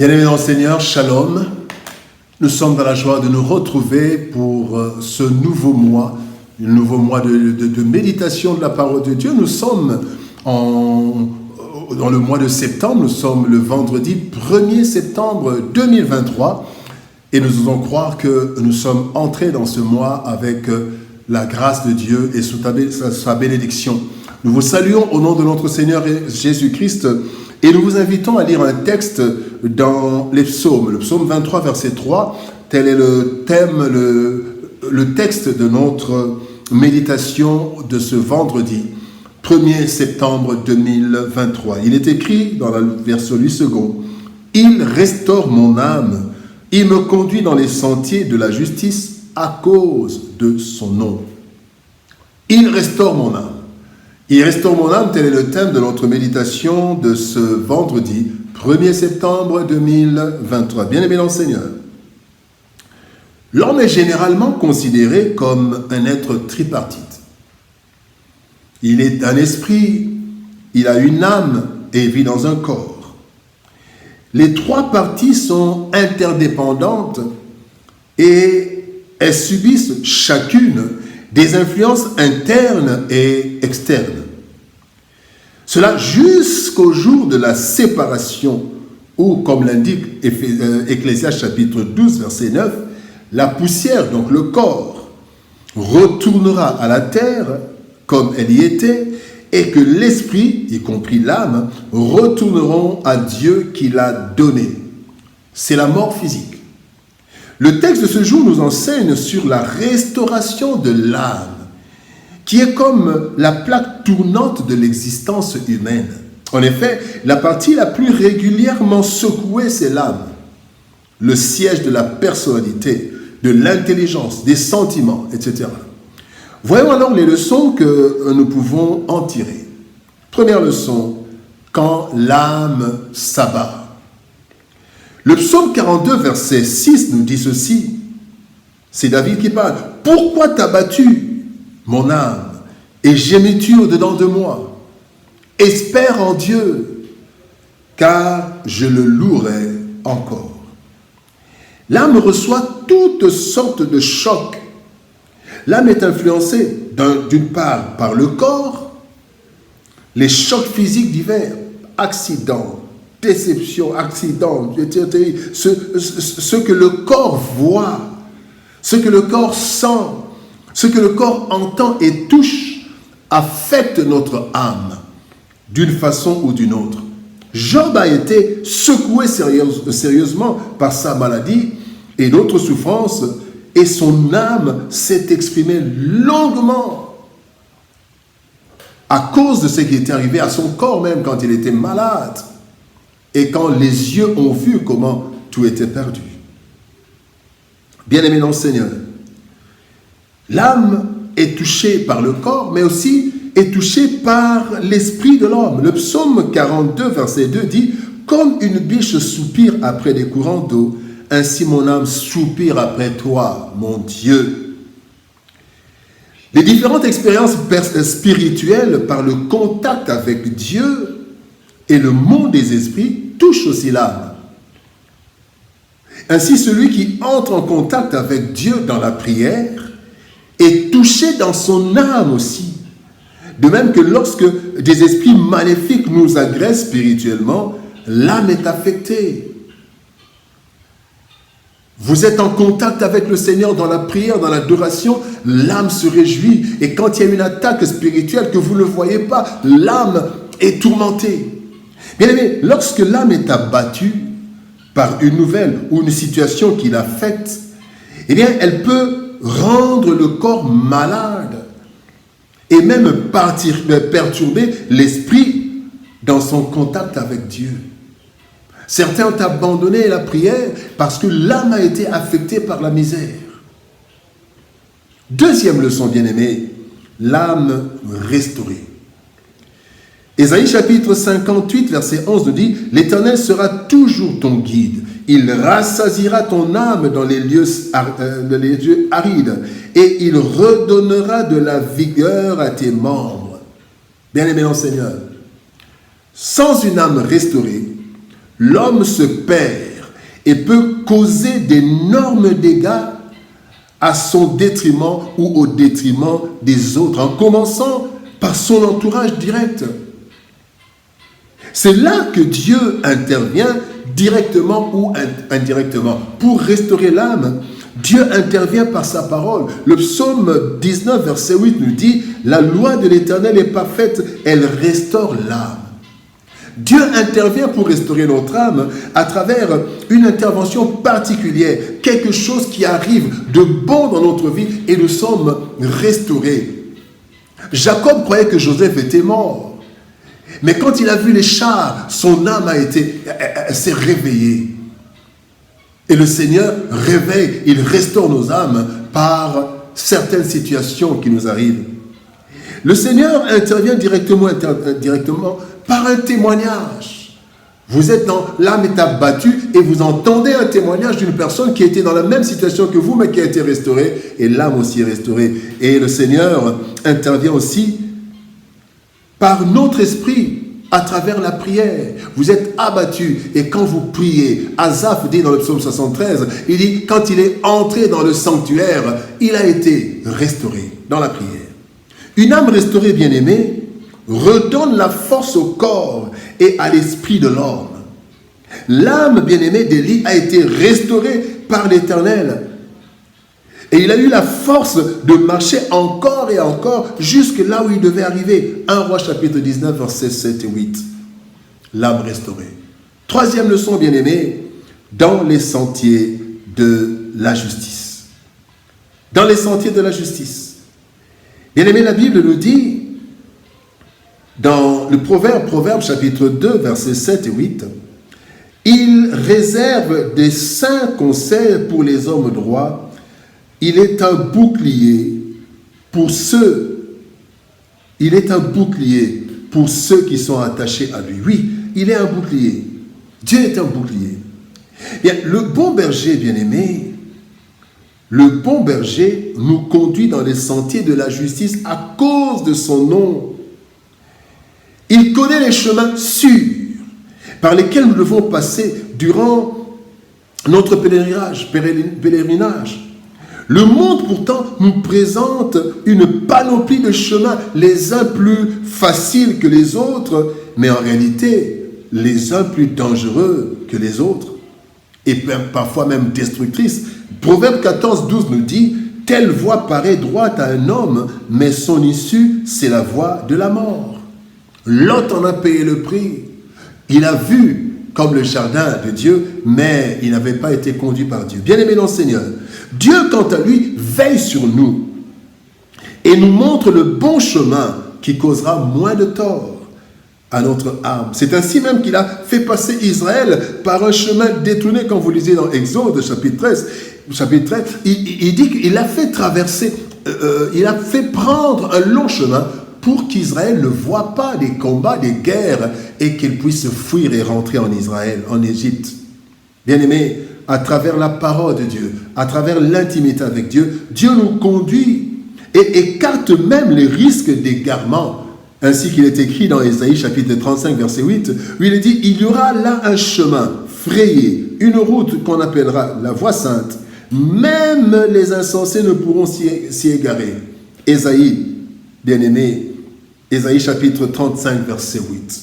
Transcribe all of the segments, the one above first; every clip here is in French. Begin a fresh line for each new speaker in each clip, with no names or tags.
Bien-aimés dans le Seigneur, Shalom. Nous sommes dans la joie de nous retrouver pour ce nouveau mois de méditation de la parole de Dieu. Nous sommes dans le mois de septembre, nous sommes le vendredi 1er septembre 2023 et nous osons croire que nous sommes entrés dans ce mois avec la grâce de Dieu et sa bénédiction. Nous vous saluons au nom de notre Seigneur Jésus-Christ et nous vous invitons à lire un texte dans les psaumes, le psaume 23, verset 3. Tel est le thème, le texte de notre méditation de ce vendredi 1er septembre 2023. Il est écrit dans la version 8 secondes. « Il restaure mon âme, il me conduit dans les sentiers de la justice à cause de son nom. » Il restaure mon âme. Il restaure mon âme, tel est le thème de notre méditation de ce vendredi 1er septembre 2023. Bien-aimés dans le Seigneur, l'homme est généralement considéré comme un être tripartite. Il est un esprit, il a une âme et vit dans un corps. Les trois parties sont interdépendantes et elles subissent chacune des influences internes et externes. Cela jusqu'au jour de la séparation où, comme l'indique Ecclésiaste chapitre 12, verset 9, la poussière, donc le corps, retournera à la terre comme elle y était et que l'esprit, y compris l'âme, retourneront à Dieu qui l'a donné. C'est la mort physique. Le texte de ce jour nous enseigne sur la restauration de l'âme, qui est comme la plaque tournante de l'existence humaine. En effet, la partie la plus régulièrement secouée, c'est l'âme, le siège de la personnalité, de l'intelligence, des sentiments, etc. Voyons alors les leçons que nous pouvons en tirer. Première leçon, quand l'âme s'abat. Le psaume 42, verset 6 nous dit ceci. C'est David qui parle. « Pourquoi t'as battu, mon âme, et gémis-tu au-dedans de moi? Espère en Dieu, car je le louerai encore. » L'âme reçoit toutes sortes de chocs. L'âme est influencée d'une part par le corps, les chocs physiques divers, accidents, déception, accident, ce que le corps voit, ce que le corps sent, ce que le corps entend et touche, affecte notre âme d'une façon ou d'une autre. Job a été secoué sérieusement par sa maladie et d'autres souffrances et son âme s'est exprimée longuement à cause de ce qui était arrivé à son corps même quand il était malade. Et quand les yeux ont vu comment tout était perdu. Bien-aimés dans le Seigneur, l'âme est touchée par le corps, mais aussi est touchée par l'esprit de l'homme. Le psaume 42, verset 2 dit « Comme une biche soupire après des courants d'eau, ainsi mon âme soupire après toi, mon Dieu. » Les différentes expériences spirituelles par le contact avec Dieu et le monde des esprits touche aussi l'âme. Ainsi, celui qui entre en contact avec Dieu dans la prière est touché dans son âme aussi. De même que lorsque des esprits maléfiques nous agressent spirituellement, l'âme est affectée. Vous êtes en contact avec le Seigneur dans la prière, dans l'adoration, l'âme se réjouit. Et quand il y a une attaque spirituelle que vous ne voyez pas, l'âme est tourmentée. Bien aimé, lorsque l'âme est abattue par une nouvelle ou une situation qui l'affecte, eh bien, elle peut rendre le corps malade et même perturber l'esprit dans son contact avec Dieu. Certains ont abandonné la prière parce que l'âme a été affectée par la misère. Deuxième leçon, bien aimé, l'âme restaurée. Ésaïe chapitre 58, verset 11 nous dit « L'Éternel sera toujours ton guide. Il rassasiera ton âme dans les lieux arides et il redonnera de la vigueur à tes membres. » Bien-aimé dans le Seigneur, sans une âme restaurée, l'homme se perd et peut causer d'énormes dégâts à son détriment ou au détriment des autres, en commençant par son entourage direct. C'est là que Dieu intervient directement ou indirectement pour restaurer l'âme. Dieu intervient par sa parole. Le psaume 19, verset 8 nous dit « La loi de l'Éternel est parfaite, elle restaure l'âme ». Dieu intervient pour restaurer notre âme à travers une intervention particulière, quelque chose qui arrive de bon dans notre vie et nous sommes restaurés. Jacob croyait que Joseph était mort, mais quand il a vu les chars, son âme s'est réveillée. Et le Seigneur réveille, il restaure nos âmes par certaines situations qui nous arrivent. Le Seigneur intervient directement par un témoignage. Vous êtes l'âme est abattue et vous entendez un témoignage d'une personne qui était dans la même situation que vous, mais qui a été restaurée, et l'âme aussi est restaurée. Et le Seigneur intervient aussi par notre esprit, à travers la prière. Vous êtes abattus et quand vous priez, Asaph dit dans le psaume 73, il dit quand il est entré dans le sanctuaire, il a été restauré dans la prière. Une âme restaurée, bien-aimée, redonne la force au corps et à l'esprit de l'homme. L'âme bien-aimée d'Élie a été restaurée par l'Éternel. Et il a eu la force de marcher encore et encore jusque là où il devait arriver. 1 Roi chapitre 19, versets 7 et 8. L'âme restaurée. Troisième leçon, bien-aimée, dans les sentiers de la justice. Dans les sentiers de la justice. Bien-aimé, la Bible nous dit, dans le Proverbe chapitre 2, versets 7 et 8, « Il réserve des saints conseils pour les hommes droits. Il est un bouclier pour ceux qui sont attachés à lui. » Oui, il est un bouclier. Dieu est un bouclier. Bien, le bon berger, bien-aimé, le bon berger nous conduit dans les sentiers de la justice à cause de son nom. Il connaît les chemins sûrs par lesquels nous devons passer durant notre pèlerinage. Le monde, pourtant, nous présente une panoplie de chemins, les uns plus faciles que les autres, mais en réalité, les uns plus dangereux que les autres, et parfois même destructrices. Proverbe 14, 12 nous dit « Telle voie paraît droite à un homme, mais son issue, c'est la voie de la mort. » Lot en a payé le prix. Il a vu comme le jardin de Dieu, mais il n'avait pas été conduit par Dieu. Bien-aimé dans le Seigneur, Dieu, quant à lui, veille sur nous et nous montre le bon chemin qui causera moins de tort à notre âme. C'est ainsi même qu'il a fait passer Israël par un chemin détourné, quand vous lisez dans Exode, chapitre 13, il dit qu'il a fait traverser, il a fait prendre un long chemin pour qu'Israël ne voit pas des combats, des guerres, et qu'il puisse fuir et rentrer en Israël, en Égypte. Bien-aimés, à travers la parole de Dieu, à travers l'intimité avec Dieu, Dieu nous conduit et écarte même les risques d'égarement, ainsi qu'il est écrit dans Ésaïe chapitre 35, verset 8, où il est dit « Il y aura là un chemin frayé, une route qu'on appellera la voie sainte, même les insensés ne pourront s'y égarer. » Ésaïe, bien-aimé, Ésaïe chapitre 35, verset 8.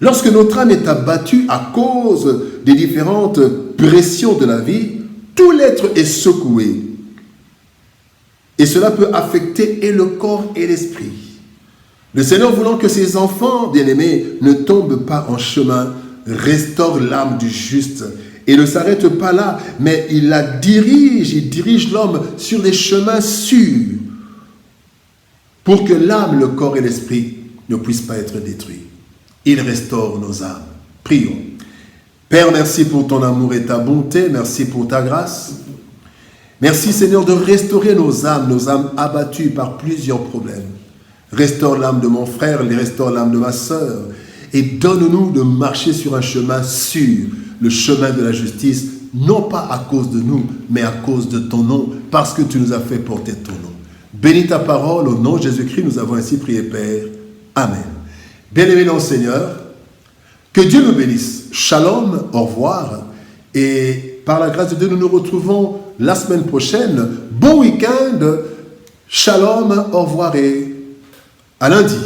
Lorsque notre âme est abattue à cause des différentes pressions de la vie, tout l'être est secoué. Et cela peut affecter et le corps et l'esprit. Le Seigneur, voulant que ses enfants, bien-aimés, ne tombent pas en chemin, restaure l'âme du juste et ne s'arrête pas là, mais il dirige l'homme sur des chemins sûrs pour que l'âme, le corps et l'esprit ne puissent pas être détruits. Il restaure nos âmes. Prions. Père, merci pour ton amour et ta bonté, merci pour ta grâce. Merci Seigneur de restaurer nos âmes abattues par plusieurs problèmes. Restaure l'âme de mon frère, restaure l'âme de ma sœur et donne-nous de marcher sur un chemin sûr, le chemin de la justice, non pas à cause de nous, mais à cause de ton nom, parce que tu nous as fait porter ton nom. Bénis ta parole, au nom de Jésus-Christ, nous avons ainsi prié, Père. Amen. Bien-aimés dans le Seigneur, que Dieu nous bénisse. shalom, au revoir. Et par la grâce de Dieu, nous nous retrouvons la semaine prochaine. Bon week-end, shalom, au revoir et à lundi.